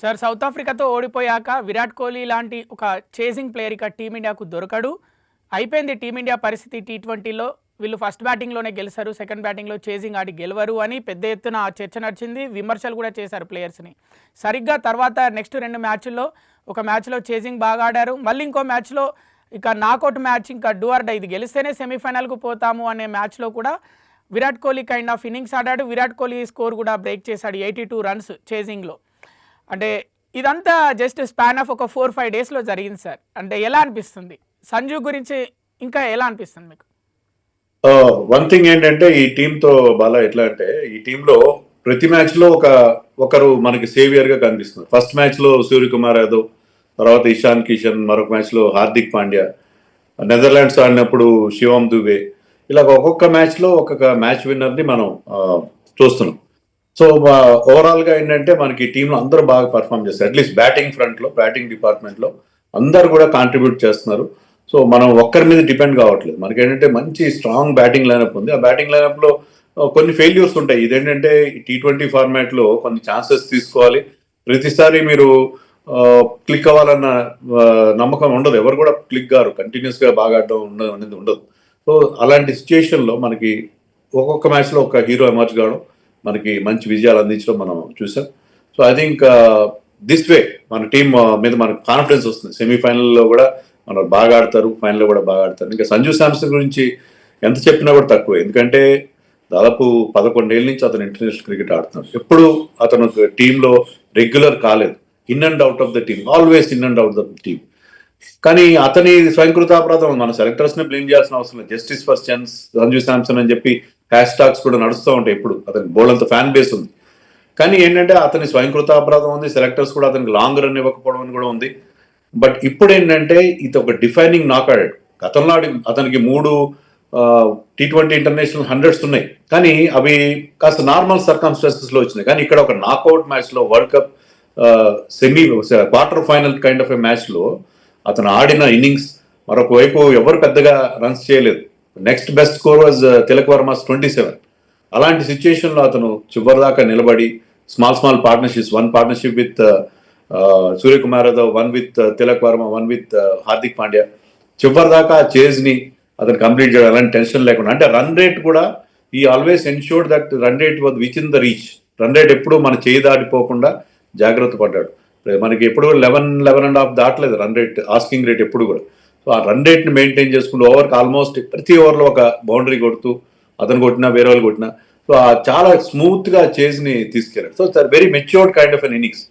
Sir south ఆఫ్రికాతో ఓడిపోయాక Virat Kohli లాంటి ఒక chasing player ఇక టీమిండియాకు దొరకడు. అయిపోయింది టీమిండియా పరిస్థితి. టీ20లో వీళ్ళు ఫస్ట్ బ్యాటింగ్లోనే గెలిచారు, సెకండ్ బ్యాటింగ్లో చేసింగ్ ఆడి గెలవరు అని పెద్ద ఎత్తున చర్చ నడిచింది. విమర్శలు కూడా చేశారు ప్లేయర్స్ని. సరిగ్గా తర్వాత నెక్స్ట్ 2 మ్యాచ్ల్లో ఒక మ్యాచ్లో చేసింగ్ బాగా ఆడారు, మళ్ళీ ఇంకో మ్యాచ్లో ఇక నాకౌట్ మ్యాచ్, ఇంకా డూ ఆర్ డై, ఇది గెలిస్తేనే సెమీఫైనల్కు పోతాము అనే మ్యాచ్లో కూడా Virat Kohli kind of innings ఆడాడు. విరాట్ కోహ్లీ స్కోర్ కూడా బ్రేక్ చేశాడు, 82 రన్స్ చేసింగ్లో. అంటే ఇదంతా జస్ట్ స్పాన్ ఆఫ్ ఒక 4-5 డేస్లో జరిగింది సార్. అంటే ఎలా అనిపిస్తుంది సంజు గురించి, ఇంకా ఎలా అనిపిస్తుంది మీకు? వన్ థింగ్ ఏంటంటే ఈ టీంతో బాగా ఎట్లా అంటే, ఈ టీంలో ప్రతి మ్యాచ్లో ఒకరు మనకి సేవియర్ గా కనిపిస్తున్నారు. ఫస్ట్ మ్యాచ్లో సూర్యకుమార్ యాదవ్, తర్వాత ఇషాన్ కిషన్, మరొక మ్యాచ్లో హార్దిక్ పాండ్యా, నెదర్లాండ్స్ ఆడినప్పుడు శివం దుబే, ఇలా ఒక్కొక్క మ్యాచ్లో ఒక్కొక్క మ్యాచ్ విన్నర్ని మనం చూస్తున్నాం. సో ఓవరాల్ గా ఏంటంటే మనకి టీంలో అందరూ బాగా పర్ఫామ్ చేస్తారు. అట్లీస్ట్ బ్యాటింగ్ ఫ్రంట్ లో, బ్యాటింగ్ డిపార్ట్మెంట్ లో అందరు కూడా కాంట్రిబ్యూట్ చేస్తున్నారు. సో మనం ఒక్కరి మీద డిపెండ్ కావట్లేదు. మనకి ఏంటంటే మంచి స్ట్రాంగ్ బ్యాటింగ్ లైనప్ ఉంది. ఆ బ్యాటింగ్ లైనప్ లో కొన్ని ఫెయిల్యూర్స్ ఉంటాయి. ఇదేంటంటే టీ20 ఫార్మాట్ లో కొన్ని ఛాన్సెస్ తీసుకోవాలి. ప్రతిసారి మీరు క్లిక్ అవ్వాలన్న నమ్మకం ఉండదు. ఎవరు కూడా క్లిక్ గారు, కంటిన్యూస్ గా బాగా ఆడడం అనేది ఉండదు. సో అలాంటి సిచ్యుయేషన్ లో మనకి ఒక్కొక్క మ్యాచ్ లో ఒక హీరో ఎమర్జ్ కావడం, మనకి మంచి విజయాలు అందించడం మనం చూసాం. So I think this way మన టీం మీద మనకు కాన్ఫిడెన్స్ వస్తుంది. సెమీఫైనల్లో కూడా మనం బాగా ఆడతారు, ఫైనల్లో కూడా బాగా ఆడతారు. ఇంకా సంజు శాంసన్ గురించి ఎంత చెప్పినా కూడా తక్కువ. ఎందుకంటే దాదాపు 11 ఏళ్ళ నుంచి అతను ఇంటర్నేషనల్ క్రికెట్ ఆడుతున్నాడు. ఎప్పుడు అతను టీంలో రెగ్యులర్ కాలేదు. In and out of the team, always in and out of the team. కానీ అతని స్వయంకృతాపరాధం మన సెలెక్టర్స్ ని బ్లేమ్ చేయాల్సిన అవసరం లేదు. Justice for chance Sanju Samson అని చెప్పి హ్యాష్ టాగ్స్ కూడా నడుస్తూ ఉంటాయి. ఇప్పుడు అతనికి బోల్డంత ఫ్యాన్ బేస్ ఉంది. కానీ ఏంటంటే అతని స్వయంకృతాపరాధం ఉంది. సెలెక్టర్స్ కూడా అతనికి లాంగ్ రన్ ఇవ్వకపోవడం అని కూడా ఉంది. బట్ ఇప్పుడు ఏంటంటే ఇది ఒక డిఫైనింగ్ నాక్ ఆడాడు. గతంలో అతనికి 3 టీ20 ఇంటర్నేషనల్ 100s ఉన్నాయి, కానీ అవి కాస్త నార్మల్ సర్కమ్స్టాన్సెస్ లో వచ్చినాయి. కానీ ఇక్కడ ఒక నాకౌట్ మ్యాచ్ లో, world cup quarter final kind of a match లో అతను ఆడిన ఇన్నింగ్స్, మరొక వైపు ఎవరు పెద్దగా రన్స్ చేయలేదు. Next best score was Tilak Varma's 27. అలాంటి సిచ్యుయేషన్ లో అతను చివరిదాకా నిలబడి small partnerships, 1 partnership with Suryakumar Yadav, 1 with Tilak Varma, 1 with Hardik Pandya, చివరిదాకా చేజ్ ని అతను కంప్లీట్ చేయడం, అలాంటి టెన్షన్ లేకుండా. అంటే రన్ రేట్ కూడా ఈ always ensured that run rate was which in the reach. Run rate ఎప్పుడు మన చేయి దాటిపోకుండా జాగ్రత్త పడ్డాడు. మనకి ఎప్పుడు 11.5 దాటలేదు రన్ రేట్, ఆస్కింగ్ రేట్ ఎప్పుడు కూడా. సో ఆ రన్ రేట్ ని మెయింటైన్ చేసుకుంటూ ఓవర్కి ఆల్మోస్ట్ ప్రతి ఓవర్లో ఒక బౌండరీ కొడుతూ, అతను కొట్టినా వేరే వాళ్ళు కొట్టినా, సో చాలా స్మూత్ గా చేజ్ ని తీసుకెళ్ళాడు. So very matured kind of an innings.